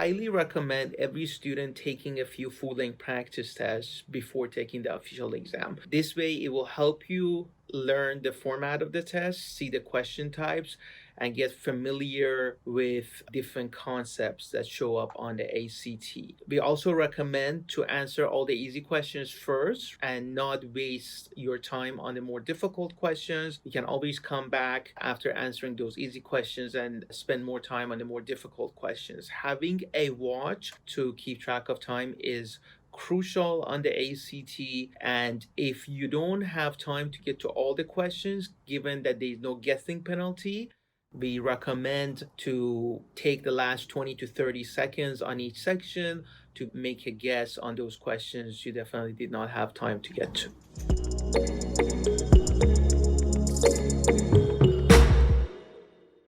highly recommend every student taking a few full-length practice tests before taking the official exam. This way, it will help you learn the format of the test, see the question types, and get familiar with different concepts that show up on the ACT. We also recommend to answer all the easy questions first and not waste your time on the more difficult questions. You can always come back after answering those easy questions and spend more time on the more difficult questions. Having a watch to keep track of time is crucial on the ACT. And if you don't have time to get to all the questions, given that there's no guessing penalty, we recommend to take the last 20 to 30 seconds on each section to make a guess on those questions you definitely did not have time to get to.